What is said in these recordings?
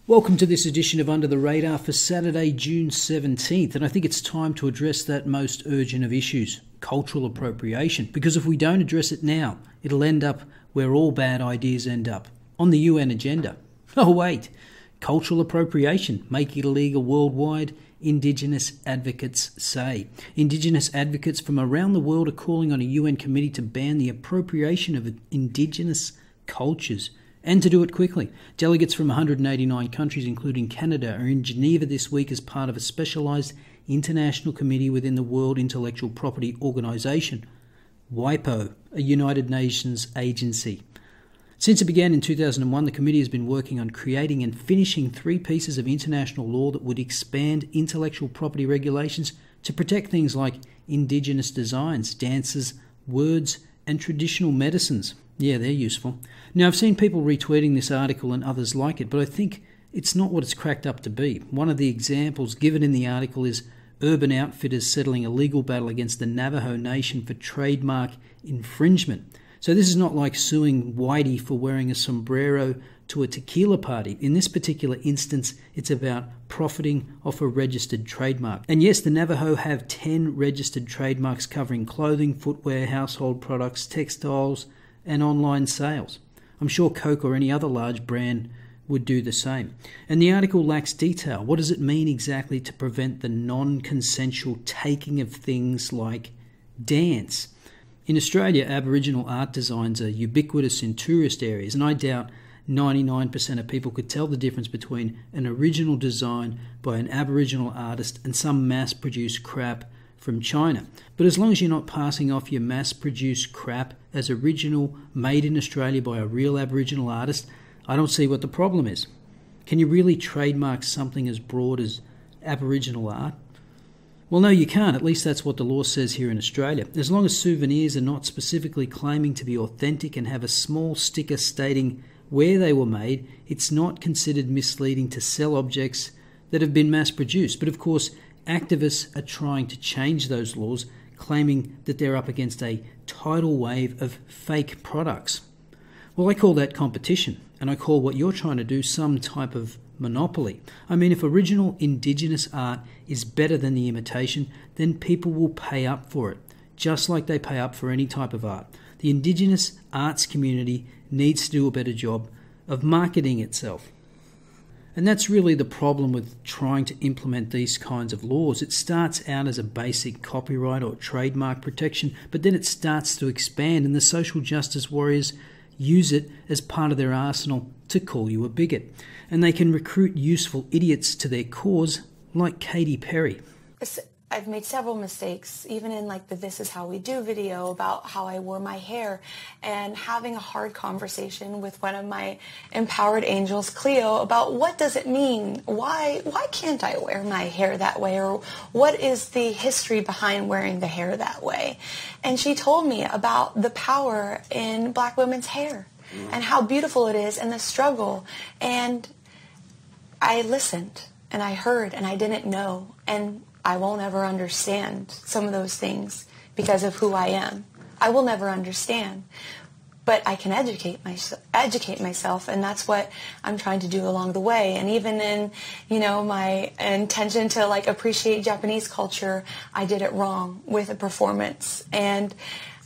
Welcome to this edition of Under the Radar for Saturday, June 17th, and I think it's time to address that most urgent of issues, cultural appropriation, because if we don't address it now, it'll end up where all bad ideas end up, on the UN agenda. Oh wait, cultural appropriation, make it illegal worldwide, Indigenous advocates say. Indigenous advocates from around the world are calling on a UN committee to ban the appropriation of Indigenous cultures, and to do it quickly. Delegates from 189 countries, including Canada, are in Geneva this week as part of a specialised international committee within the World Intellectual Property Organization, WIPO, a United Nations agency. Since it began in 2001, the committee has been working on creating and finishing 3 pieces of international law that would expand intellectual property regulations to protect things like Indigenous designs, dances, words, and traditional medicines. Yeah, they're useful. Now, I've seen people retweeting this article and others like it, but I think it's not what it's cracked up to be. One of the examples given in the article is Urban Outfitters settling a legal battle against the Navajo Nation for trademark infringement. So this is not like suing Whitey for wearing a sombrero to a tequila party. In this particular instance, it's about profiting off a registered trademark. And yes, the Navajo have 10 registered trademarks covering clothing, footwear, household products, textiles, and online sales. I'm sure Coke or any other large brand would do the same. And the article lacks detail. What does it mean exactly to prevent the non-consensual taking of things like dance? In Australia, Aboriginal art designs are ubiquitous in tourist areas, and I doubt 99% of people could tell the difference between an original design by an Aboriginal artist and some mass-produced crap from China. But as long as you're not passing off your mass-produced crap as original, made in Australia by a real Aboriginal artist, I don't see what the problem is. Can you really trademark something as broad as Aboriginal art? Well, no, you can't. At least that's what the law says here in Australia. As long as souvenirs are not specifically claiming to be authentic and have a small sticker stating where they were made, it's not considered misleading to sell objects that have been mass-produced. But of course, activists are trying to change those laws, claiming that they're up against a tidal wave of fake products. Well, I call that competition, and I call what you're trying to do some type of monopoly. I mean, if original Indigenous art is better than the imitation, then people will pay up for it, just like they pay up for any type of art. The Indigenous arts community needs to do a better job of marketing itself. And that's really the problem with trying to implement these kinds of laws. It starts out as a basic copyright or trademark protection, but then it starts to expand, and the social justice warriors use it as part of their arsenal to call you a bigot. And they can recruit useful idiots to their cause, like Katy Perry. I've made several mistakes, even in like the This Is How We Do video about how I wore my hair, and having a hard conversation with one of my empowered angels, Cleo, about what does it mean? Why can't I wear my hair that way? Or what is the history behind wearing the hair that way? And she told me about the power in Black women's hair and how beautiful it is and the struggle. And I listened and I heard and I didn't know, and I won't ever understand some of those things because of who I am. I will never understand, but I can educate myself, and that's what I'm trying to do along the way. And even in, my intention to like appreciate Japanese culture, I did it wrong with a performance, and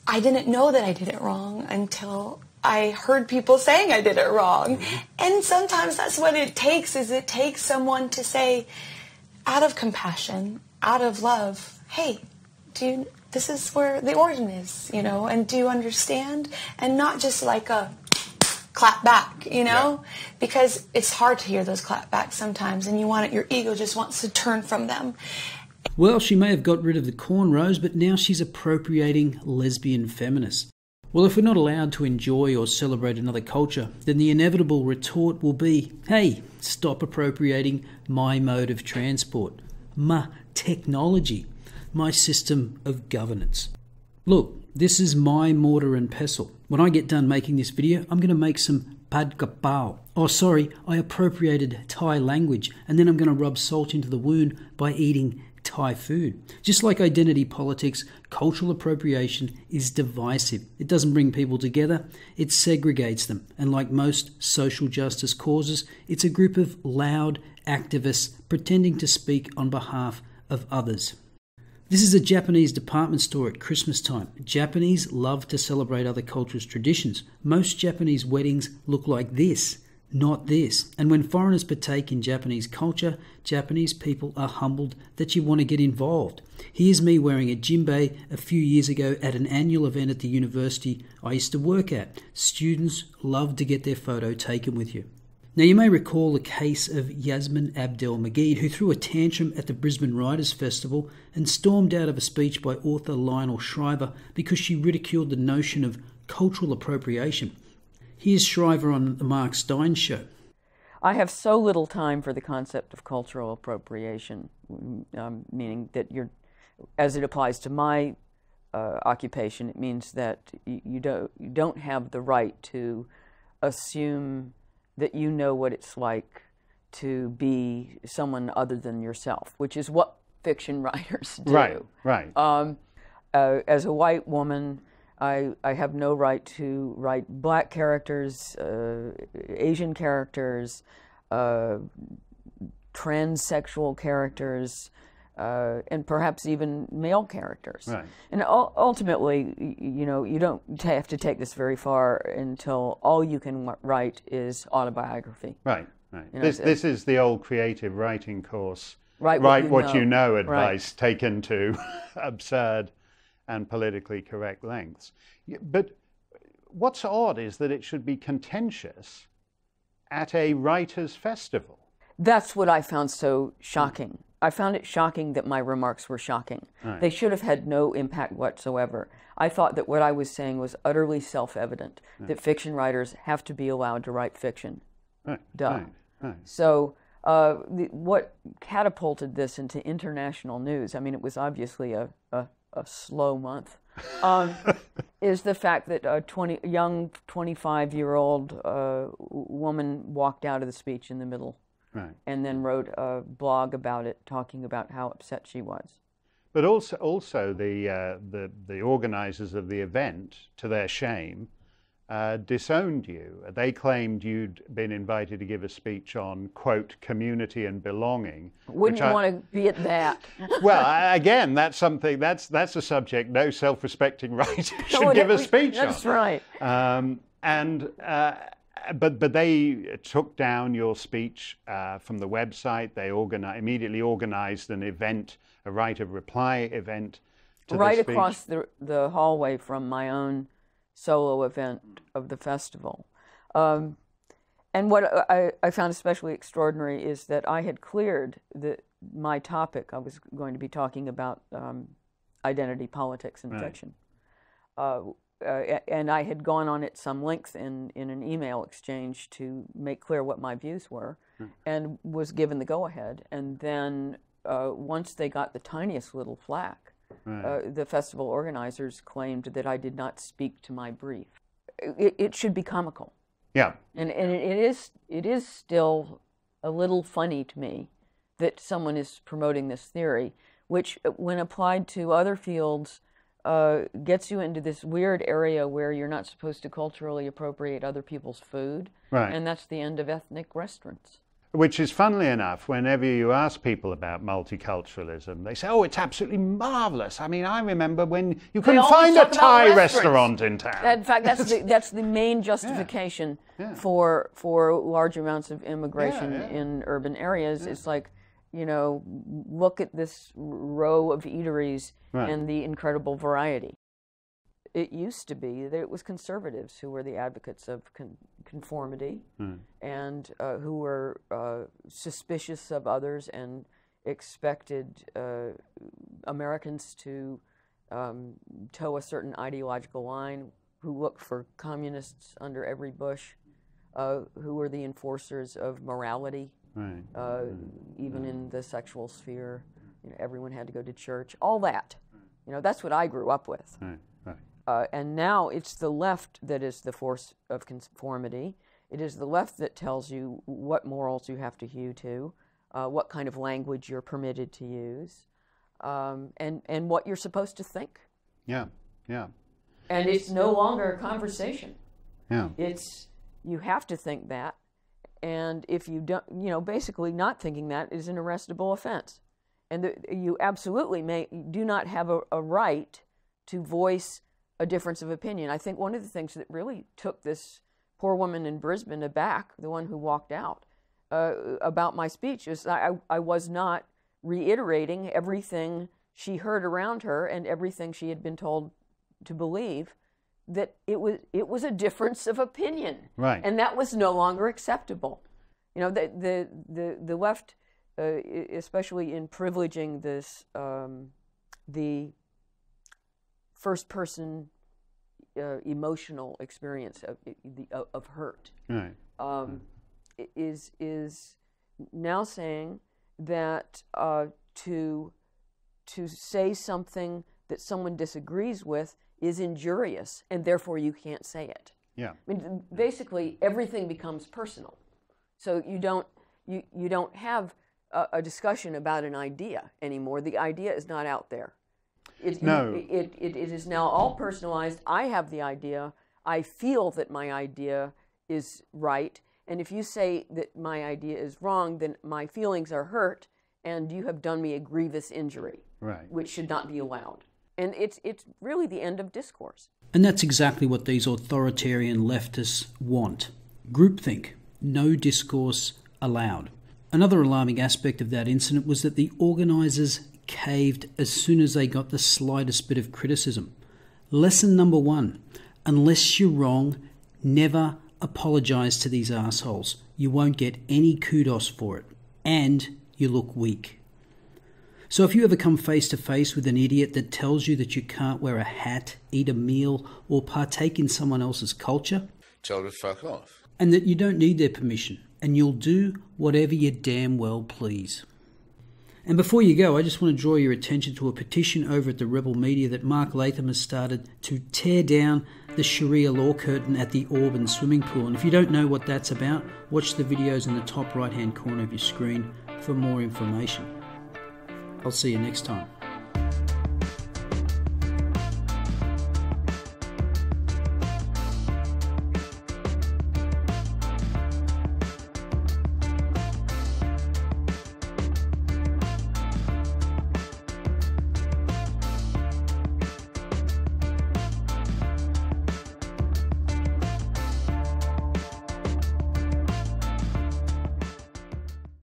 I didn't know that I did it wrong until I heard people saying I did it wrong. And sometimes that's what it takes, is it takes someone to say, out of compassion, out of love, hey, this is where the origin is, and do you understand? And not just like a clap back, yeah. Because it's hard to hear those clap backs sometimes, and your ego just wants to turn from them. Well, she may have got rid of the cornrows, but now she's appropriating lesbian feminists. Well, if we're not allowed to enjoy or celebrate another culture, then the inevitable retort will be, hey, stop appropriating my mode of transport, my technology, my system of governance. Look, this is my mortar and pestle. When I get done making this video, I'm going to make some pad kapao. Oh, sorry, I appropriated Thai language, and then I'm going to rub salt into the wound by eating Thai food. Just like identity politics, cultural appropriation is divisive. It doesn't bring people together, it segregates them. And like most social justice causes, it's a group of loud activists pretending to speak on behalf of others. This is a Japanese department store at Christmas time. Japanese love to celebrate other cultures' traditions. Most Japanese weddings look like this, not this. And when foreigners partake in Japanese culture, Japanese people are humbled that you want to get involved. Here's me wearing a djembe a few years ago at an annual event at the university I used to work at. Students love to get their photo taken with you. Now, you may recall the case of Yasmin Abdel-Magid, who threw a tantrum at the Brisbane Writers' Festival and stormed out of a speech by author Lionel Shriver because she ridiculed the notion of cultural appropriation. Here's Shriver on the Mark Steyn Show. I have so little time for the concept of cultural appropriation, meaning that as it applies to my occupation, it means that you don't have the right to assume that you know what it's like to be someone other than yourself, which is what fiction writers do. Right. As a white woman, I have no right to write black characters, Asian characters, transsexual characters, and perhaps even male characters. Right. And ultimately, you don't have to take this very far until all you can write is autobiography. Right. This is the old creative writing course. Write what you know advice right. taken to absurd and politically correct lengths. But what's odd is that it should be contentious at a writers' festival. That's what I found so shocking. I found it shocking that my remarks were shocking. Right. They should have had no impact whatsoever. I thought that what I was saying was utterly self-evident, that fiction writers have to be allowed to write fiction. Right. Duh. Right. So what catapulted this into international news, I mean, it was obviously a slow month, is the fact that a young 25-year-old woman walked out of the speech in the middle. Right. And then wrote a blog about it, talking about how upset she was. But also the organisers of the event, to their shame, disowned you. They claimed you'd been invited to give a speech on, quote, community and belonging. Wouldn't you want to be at that? Well, again, that's a subject no self-respecting writer should give a speech on. That's right. But they took down your speech from the website. They immediately organized an event, a right of reply event to the speech. Right across the hallway from my own solo event of the festival. And what I found especially extraordinary is that I had cleared my topic. I was going to be talking about identity politics and fiction. And I had gone on at some length in an email exchange to make clear what my views were, and was given the go-ahead. And then once they got the tiniest little flack, the festival organizers claimed that I did not speak to my brief. It should be comical. Yeah. And it is still a little funny to me that someone is promoting this theory, which, when applied to other fields, gets you into this weird area where you're not supposed to culturally appropriate other people's food. Right. And that's the end of ethnic restaurants. Which is, funnily enough, whenever you ask people about multiculturalism, they say, oh, it's absolutely marvelous. I mean, I remember when you couldn't find a Thai restaurant in town. In fact, that's the main justification for large amounts of immigration in urban areas. It's like, look at this row of eateries and the incredible variety. It used to be that it was conservatives who were the advocates of conformity and who were suspicious of others and expected Americans to toe a certain ideological line, who looked for communists under every bush, who were the enforcers of morality, even in the sexual sphere. Everyone had to go to church, all that. That's what I grew up with. And now it's the left that is the force of conformity. It is the left that tells you what morals you have to hew to, what kind of language you're permitted to use. and what you're supposed to think. Yeah, yeah. And it's no longer a conversation. Yeah. It's, you have to think that, and if you don't, basically not thinking that is an arrestable offense. And you absolutely do not have a right to voice a difference of opinion. I think one of the things that really took this poor woman in Brisbane aback, the one who walked out, about my speech, is I was not reiterating everything she heard around her and everything she had been told to believe, that it was a difference of opinion, right? And that was no longer acceptable. The left, especially in privileging this, the first person emotional experience of hurt, right? Is now saying that to say something that someone disagrees with is injurious, and therefore you can't say it. Yeah. I mean, basically everything becomes personal. So you don't have a discussion about an idea anymore. The idea is not out there. It is now all personalized. I have the idea. I feel that my idea is right. And if you say that my idea is wrong, then my feelings are hurt, and you have done me a grievous injury, right? Which should not be allowed. And it's really the end of discourse. And that's exactly what these authoritarian leftists want. Groupthink. No discourse allowed. Another alarming aspect of that incident was that the organisers caved as soon as they got the slightest bit of criticism. Lesson number 1. Unless you're wrong, never apologise to these assholes. You won't get any kudos for it. And you look weak. So if you ever come face to face with an idiot that tells you that you can't wear a hat, eat a meal, or partake in someone else's culture, tell them to fuck off. And that you don't need their permission, and you'll do whatever you damn well please. And before you go, I just want to draw your attention to a petition over at the Rebel Media that Mark Latham has started to tear down the Sharia law curtain at the Auburn swimming pool. And if you don't know what that's about, watch the videos in the top right-hand corner of your screen for more information. I'll see you next time.